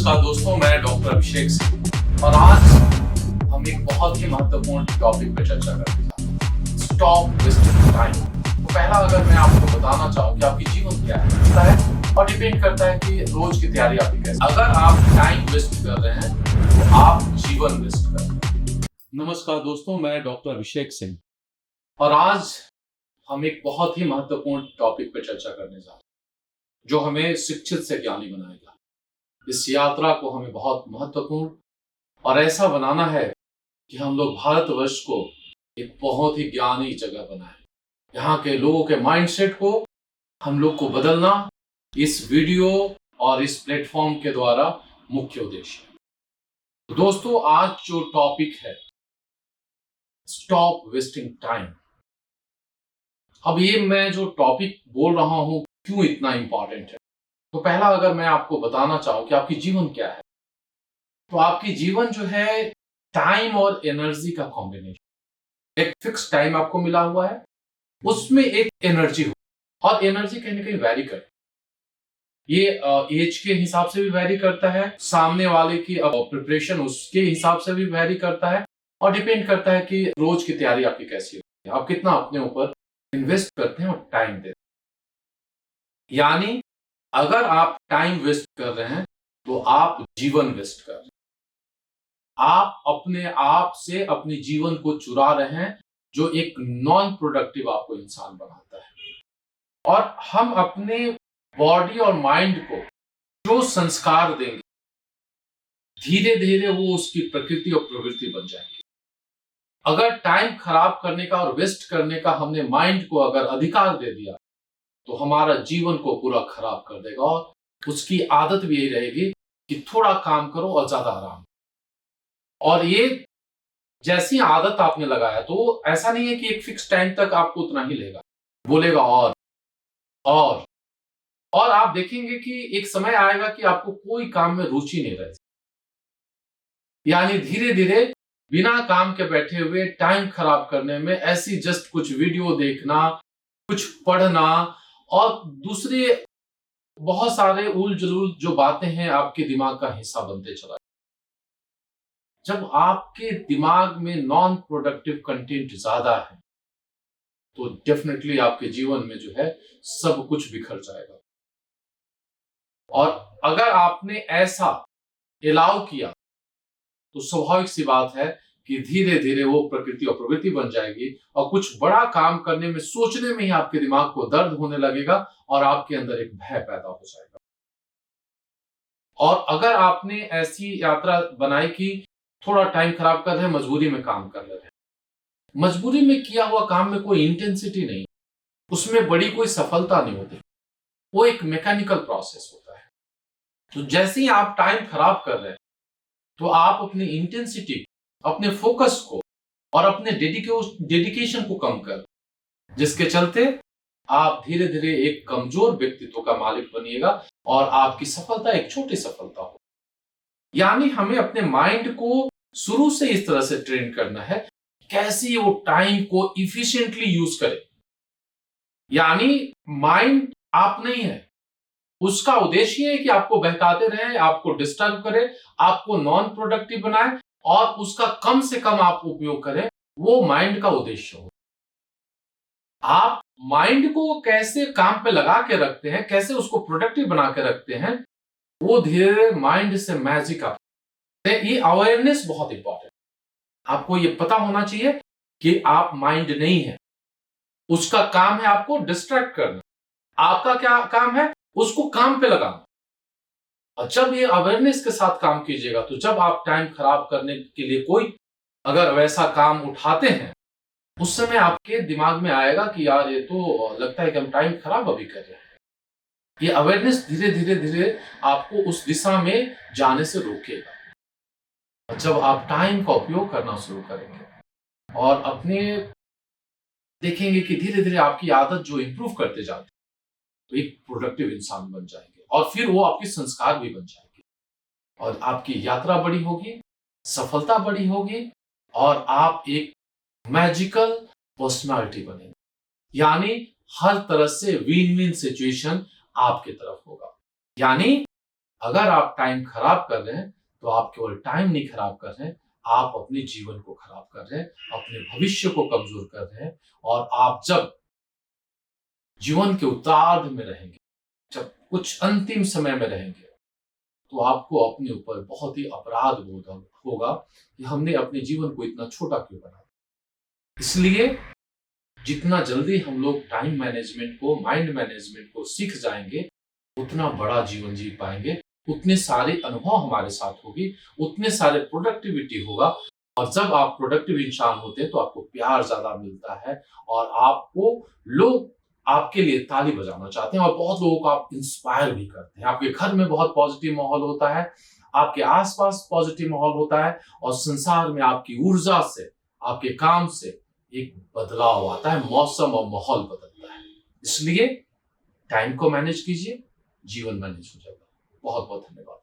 नमस्कार दोस्तों, मैं डॉक्टर अभिषेक सिंह और आज हम एक बहुत ही महत्वपूर्ण टॉपिक पे चर्चा करने जा रहे हैं। Stop wasting time. तो पहला अगर मैं आपको बताना चाहूँ कि आपकी जीवन क्या है और डिपेंड करता है कि रोज की तैयारी आपकी कैसी। अगर आप टाइम वेस्ट कर रहे हैं तो आप जीवन वेस्ट कर रहे हैं। नमस्कार दोस्तों, मैं डॉक्टर अभिषेक सिंह और आज हम एक बहुत ही महत्वपूर्ण टॉपिक पे चर्चा करने जा रहे हैं जो हमें शिक्षित से ज्ञानी बनाएगा। इस यात्रा को हमें बहुत महत्वपूर्ण और ऐसा बनाना है कि हम लोग भारतवर्ष को एक बहुत ही ज्ञानी जगह बनाएं। यहाँ के लोगों के माइंडसेट को हम लोग को बदलना इस वीडियो और इस प्लेटफॉर्म के द्वारा मुख्य उद्देश्य है। तो दोस्तों, आज जो टॉपिक है स्टॉप वेस्टिंग टाइम। अब ये मैं जो टॉपिक बोल रहा हूं क्यों इतना इंपॉर्टेंट है, तो पहला अगर मैं आपको बताना चाहूं कि आपकी जीवन क्या है, तो आपकी जीवन जो है टाइम और एनर्जी का कॉम्बिनेशन। एक फिक्स टाइम आपको मिला हुआ है, उसमें एक एनर्जी हो और एनर्जी कहीं ना कहीं वैरी करती है। ये एज के हिसाब से भी वैरी करता है, सामने वाले की प्रिपरेशन उसके हिसाब से भी वैरी करता है और डिपेंड करता है कि रोज की तैयारी आपकी कैसी होती है, आप कितना अपने ऊपर इन्वेस्ट करते हैं और टाइम देते हैं। यानी अगर आप टाइम वेस्ट कर रहे हैं तो आप जीवन वेस्ट कर रहे हैं। आप अपने आप से अपने जीवन को चुरा रहे हैं, जो एक नॉन प्रोडक्टिव आपको इंसान बनाता है। और हम अपने बॉडी और माइंड को जो संस्कार देंगे, धीरे धीरे वो उसकी प्रकृति और प्रवृत्ति बन जाएगी। अगर टाइम खराब करने का और वेस्ट करने का हमने माइंड को अगर अधिकार दे दिया तो हमारा जीवन को पूरा खराब कर देगा और उसकी आदत भी यही रहेगी कि थोड़ा काम करो और ज्यादा आराम। और ये जैसी आदत आपने लगाया तो ऐसा नहीं है कि एक फिक्स टाइम तक आपको उतना ही लेगा, बोलेगा और और आप देखेंगे कि एक समय आएगा कि आपको कोई काम में रुचि नहीं रहेगी। यानी धीरे धीरे बिना काम के बैठे हुए टाइम खराब करने में ऐसी जस्ट कुछ वीडियो देखना, कुछ पढ़ना और दूसरे बहुत सारे उल जुलूल जो बातें हैं आपके दिमाग का हिस्सा बनते चला। जब आपके दिमाग में नॉन प्रोडक्टिव कंटेंट ज्यादा है तो डेफिनेटली आपके जीवन में जो है सब कुछ बिखर जाएगा। और अगर आपने ऐसा अलाउ किया तो स्वाभाविक सी बात है कि धीरे धीरे वो प्रकृति और प्रवृत्ति बन जाएगी और कुछ बड़ा काम करने में, सोचने में ही आपके दिमाग को दर्द होने लगेगा और आपके अंदर एक भय पैदा हो जाएगा। और अगर आपने ऐसी यात्रा बनाई कि थोड़ा टाइम खराब कर रहे हैं, मजबूरी में काम कर रहे हैं, मजबूरी में किया हुआ काम में कोई इंटेंसिटी नहीं, उसमें बड़ी कोई सफलता नहीं होती, वो एक मैकेनिकल प्रोसेस होता है। तो जैसे ही आप टाइम खराब कर रहे हैं तो आप अपनी इंटेंसिटी, अपने फोकस को और अपने डेडिकेशन को कम कर, जिसके चलते आप धीरे धीरे एक कमजोर व्यक्तित्व का मालिक बनिएगा और आपकी सफलता एक छोटी सफलता हो। यानी हमें अपने माइंड को शुरू से इस तरह से ट्रेन करना है कैसे वो टाइम को इफिशिएंटली यूज करे। यानी माइंड आप नहीं है, उसका उद्देश्य है कि आपको बहकाते रहे, आपको डिस्टर्ब करे, आपको नॉन प्रोडक्टिव बनाए और उसका कम से कम आप उपयोग करें, वो माइंड का उद्देश्य हो। आप माइंड को कैसे काम पे लगा के रखते हैं, कैसे उसको प्रोडक्टिव बना के रखते हैं, वो धीरे धीरे माइंड से मैजिक आता है। ये अवेयरनेस बहुत इंपॉर्टेंट। आपको ये पता होना चाहिए कि आप माइंड नहीं है, उसका काम है आपको डिस्ट्रैक्ट करना। आपका क्या काम है? उसको काम पे लगाना। और जब ये अवेयरनेस के साथ काम कीजिएगा तो जब आप टाइम खराब करने के लिए कोई अगर वैसा काम उठाते हैं, उस समय आपके दिमाग में आएगा कि यार ये तो लगता है कि हम टाइम खराब अभी कर रहे हैं। ये अवेयरनेस धीरे धीरे धीरे आपको उस दिशा में जाने से रोकेगा। और जब आप टाइम का उपयोग करना शुरू करेंगे और अपने देखेंगे कि धीरे धीरे आपकी आदत जो इंप्रूव करते जाते हैं, तो एक प्रोडक्टिव इंसान बन जाएंगे और फिर वो आपकी संस्कार भी बन जाएंगे और आपकी यात्रा बड़ी होगी, सफलता बड़ी होगी और आप एक मैजिकल पर्सनालिटी बनेंगे। यानी हर तरह से विन विन सिचुएशन आपके तरफ होगा। यानी अगर आप टाइम खराब कर रहे हैं तो आप केवल टाइम नहीं खराब कर रहे हैं, आप अपने जीवन को खराब कर रहे हैं, अपने भविष्य को कमजोर कर रहे हैं। और आप जब जीवन के उत्तरार्ध में रहेंगे, जब कुछ अंतिम समय में रहेंगे, तो आपको अपने ऊपर बहुत ही अपराध बोध होगा कि हमने अपने जीवन को इतना छोटा क्यों बना दिया। इसलिए जितना जल्दी हम लोग टाइम मैनेजमेंट को, माइंड मैनेजमेंट को सीख जाएंगे, उतना बड़ा जीवन जी पाएंगे, उतने सारे अनुभव हमारे साथ होगी, उतने सारे प्रोडक्टिविटी होगा। और जब आप प्रोडक्टिव इंसान होते हैं तो आपको प्यार ज्यादा मिलता है और आपको लोग आपके लिए ताली बजाना चाहते हैं और बहुत लोगों को आप इंस्पायर भी करते हैं। आपके घर में बहुत पॉजिटिव माहौल होता है, आपके आसपास पॉजिटिव माहौल होता है और संसार में आपकी ऊर्जा से, आपके काम से एक बदलाव आता है, मौसम और माहौल बदलता है। इसलिए टाइम को मैनेज कीजिए, जीवन मैनेज हो जाएगा। बहुत बहुत धन्यवाद।